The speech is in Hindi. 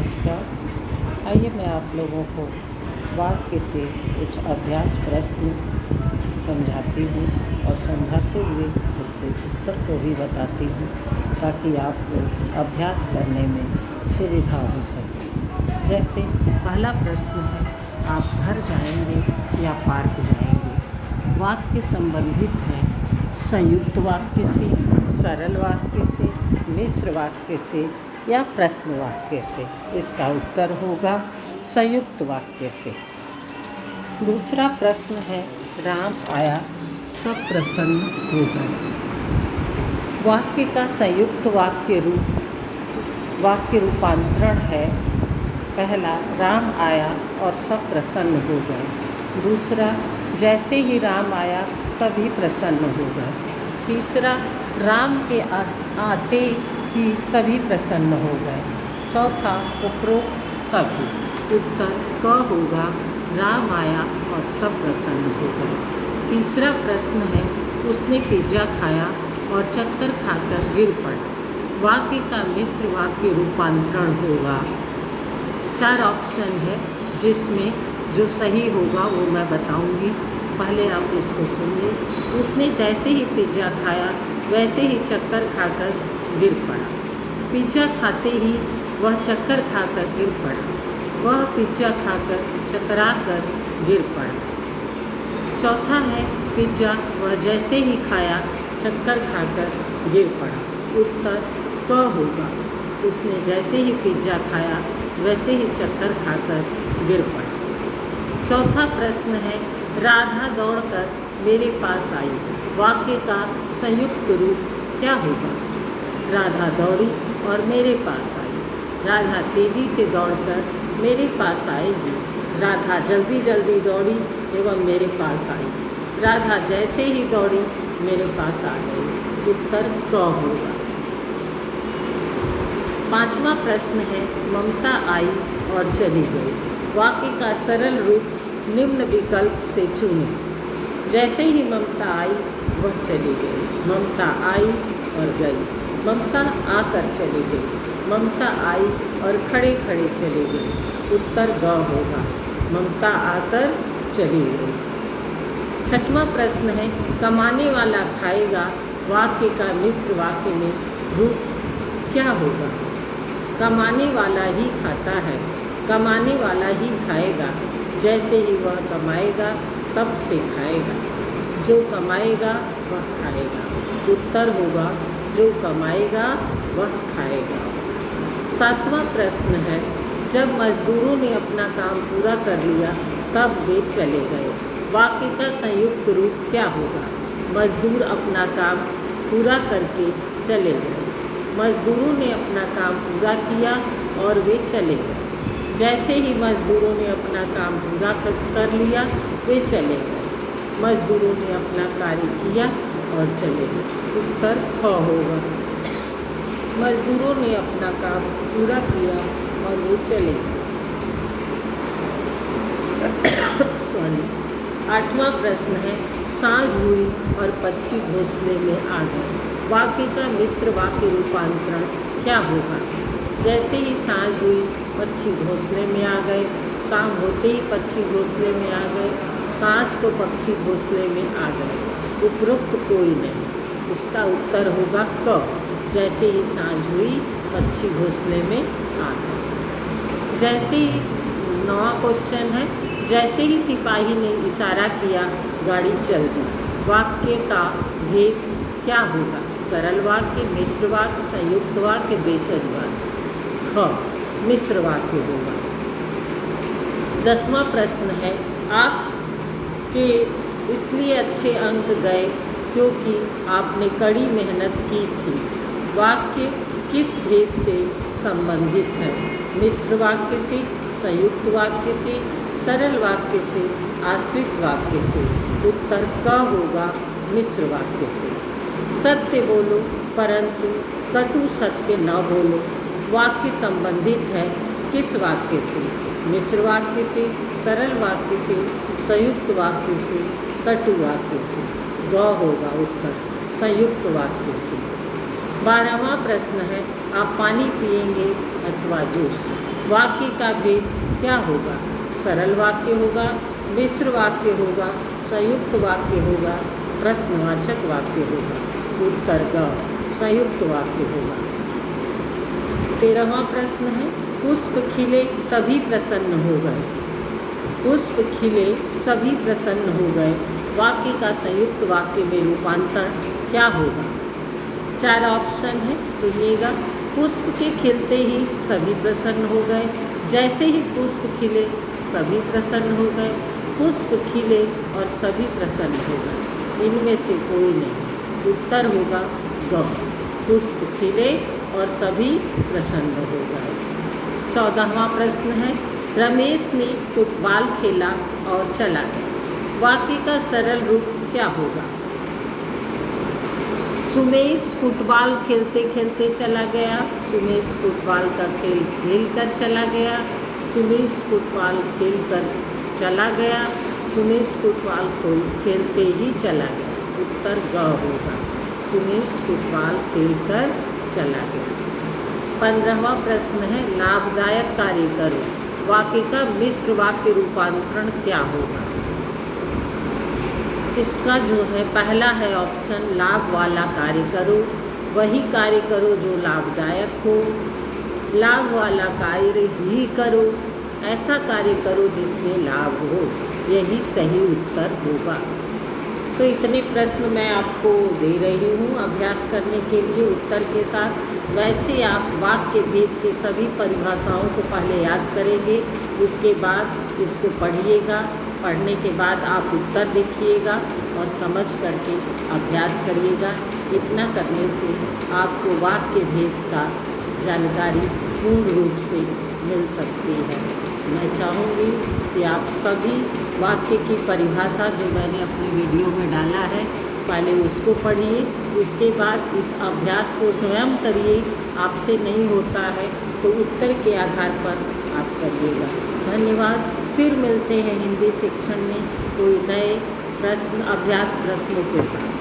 नमस्कार। आइए मैं आप लोगों को वाक्य से कुछ अभ्यास प्रश्न समझाती हूँ और समझाते हुए उससे उत्तर को भी बताती हूँ ताकि आपको अभ्यास करने में सुविधा हो सके। जैसे पहला प्रश्न है, आप घर जाएंगे या पार्क जाएंगे? वाक्य संबंधित है संयुक्त वाक्य से, सरल वाक्य से, मिश्र वाक्य से या प्रश्न वाक्य से। इसका उत्तर होगा संयुक्त वाक्य से। दूसरा प्रश्न है, राम आया सब प्रसन्न हो गए। वाक्य का संयुक्त वाक्य रूपांतरण है पहला, राम आया और सब प्रसन्न हो गए। दूसरा, जैसे ही राम आया सभी प्रसन्न हो गए। तीसरा, राम के आते ही सभी प्रसन्न हो गए। चौथा, उपरोक्त सभी। उत्तर क होगा, राम आया और सब प्रसन्न हो गए। तीसरा प्रश्न है, उसने पिज्जा खाया और चक्कर खाकर गिर पड़ा। वाक्य का मिश्र वाक्य रूपांतरण होगा। 4 ऑप्शन है जिसमें जो सही होगा वो मैं बताऊंगी। पहले आप इसको सुनिए। उसने जैसे ही पिज्जा खाया वैसे ही चक्कर खाकर गिर पड़ा। पिज्जा खाते ही वह चक्कर खाकर गिर पड़ा। वह पिज्जा खाकर चकरा कर गिर पड़ा। चौथा है, पिज्जा वह जैसे ही खाया चक्कर खाकर गिर पड़ा। उत्तर क होगा, उसने जैसे ही पिज्जा खाया वैसे ही चक्कर खाकर गिर पड़ा। चौथा प्रश्न है, राधा दौड़कर मेरे पास आई। वाक्य का संयुक्त रूप क्या होगा? राधा दौड़ी और मेरे पास आई। राधा तेजी से दौड़कर मेरे पास आएगी। राधा जल्दी जल्दी दौड़ी एवं मेरे पास आई। राधा जैसे ही दौड़ी मेरे पास आ गई। उत्तर क होगा। 5वां प्रश्न है, ममता आई और चली गई। वाक्य का सरल रूप निम्न विकल्प से चुनें। जैसे ही ममता आई वह चली गई। ममता आई और गई। ममता आकर चली गई। ममता आई और खड़े खड़े चली गई। उत्तर ग होगा, ममता आकर चली गई। 6वां प्रश्न है, कमाने वाला खाएगा। वाक्य का मिश्र वाक्य में रूप क्या होगा? कमाने वाला ही खाता है। कमाने वाला ही खाएगा। जैसे ही वह कमाएगा तब से खाएगा। जो कमाएगा वह खाएगा। उत्तर होगा, जो कमाएगा वह खाएगा। 7वां प्रश्न है, जब मजदूरों ने अपना काम पूरा कर लिया तब वे चले गए। वाक्य का संयुक्त रूप क्या होगा? मजदूर अपना काम पूरा करके चले गए। मजदूरों ने अपना काम पूरा किया और वे चले गए। जैसे ही मजदूरों ने अपना काम पूरा कर लिया वे चले गए। मजदूरों ने अपना कार्य किया और चले गए। उत्तर ख होगा, मजदूरों ने अपना काम पूरा किया और वे चले गए। 8वां प्रश्न है, सांझ हुई और पक्षी घोंसले में आ गए। वाक्य का मिश्र वाक्य रूपांतरण क्या होगा? जैसे ही सांझ हुई पक्षी घोंसले में आ गए। शाम होते ही पक्षी घोंसले में आ गए। सांझ को पक्षी घोंसले में आ गए। उपरोक्त कोई नहीं। इसका उत्तर होगा क, जैसे ही सांझ हुई पक्षी घोंसले में आ गए। जैसे ही 9वां क्वेश्चन है, जैसे ही सिपाही ने इशारा किया गाड़ी चल दी। वाक्य का भेद क्या होगा? सरल वाक्य, मिश्र वाक्य, संयुक्त वाक्य, देशज वाक्य। ख मिश्र वाक्य होगा। 10वां प्रश्न है, आपके इसलिए अच्छे अंक गए क्योंकि आपने कड़ी मेहनत की थी। वाक्य किस भेद से संबंधित है? मिश्र वाक्य से, संयुक्त वाक्य से, सरल वाक्य से, आश्रित वाक्य से। उत्तर क होगा, मिश्र वाक्य से। सत्य बोलो परंतु कटु सत्य न बोलो। वाक्य संबंधित है किस वाक्य से? मिश्र वाक्य से, सरल वाक्य से, संयुक्त वाक्य से, कटु वाक्य से। ग होगा उत्तर, संयुक्त वाक्य से। 12वां प्रश्न है, आप पानी पिएंगे अथवा जूस। वाक्य का भेद क्या होगा? सरल वाक्य होगा, मिश्र वाक्य होगा, संयुक्त वाक्य होगा, प्रश्नवाचक वाक्य होगा। उत्तर ग, संयुक्त वाक्य होगा। 13वां प्रश्न है, पुष्प खिले तभी प्रसन्न हो गए। पुष्प खिले सभी प्रसन्न हो गए। वाक्य का संयुक्त वाक्य में रूपांतर क्या होगा? 4 ऑप्शन है, सुनिएगा। पुष्प के खिलते ही सभी प्रसन्न हो गए। जैसे ही पुष्प खिले सभी प्रसन्न हो गए। पुष्प खिले और सभी प्रसन्न हो गए। इनमें से कोई नहीं। उत्तर होगा ग, पुष्प खिले और सभी प्रसन्न हो गए। 14वां प्रश्न है, रमेश ने फुटबॉल खेला और चला गया। वाक्य का सरल रूप क्या होगा? सुमेश फुटबॉल खेलते खेलते चला गया। सुमेश फुटबॉल का खेल खेल कर चला गया। सुमेश फुटबॉल खेल कर चला गया। सुमेश फुटबॉल खेलते ही चला गया। उत्तर ग होगा, सुमेश फुटबॉल खेल कर चला गया। 15वां प्रश्न है, लाभदायक कार्य करो। वाक्य का मिश्र वाक्य रूपांतरण क्या होगा? इसका जो है पहला है ऑप्शन, लाभ वाला कार्य करो। वही कार्य करो जो लाभदायक हो। लाभ वाला कार्य ही करो। ऐसा कार्य करो जिसमें लाभ हो। यही सही उत्तर होगा। तो इतने प्रश्न मैं आपको दे रही हूँ अभ्यास करने के लिए उत्तर के साथ। वैसे आप वाक्य भेद के सभी परिभाषाओं को पहले याद करेंगे, उसके बाद इसको पढ़िएगा। पढ़ने के बाद आप उत्तर देखिएगा और समझ करके अभ्यास करिएगा। इतना करने से आपको वाक्य भेद का जानकारी पूर्ण रूप से मिल सकती है। मैं चाहूँगी कि आप सभी वाक्य की परिभाषा जो मैंने अपनी वीडियो में डाला है, पहले उसको पढ़िए, उसके बाद इस अभ्यास को स्वयं करिए। आपसे नहीं होता है तो उत्तर के आधार पर आप करिएगा। धन्यवाद। फिर मिलते हैं हिंदी शिक्षण में कोई नए प्रश्न, अभ्यास प्रश्नों के साथ।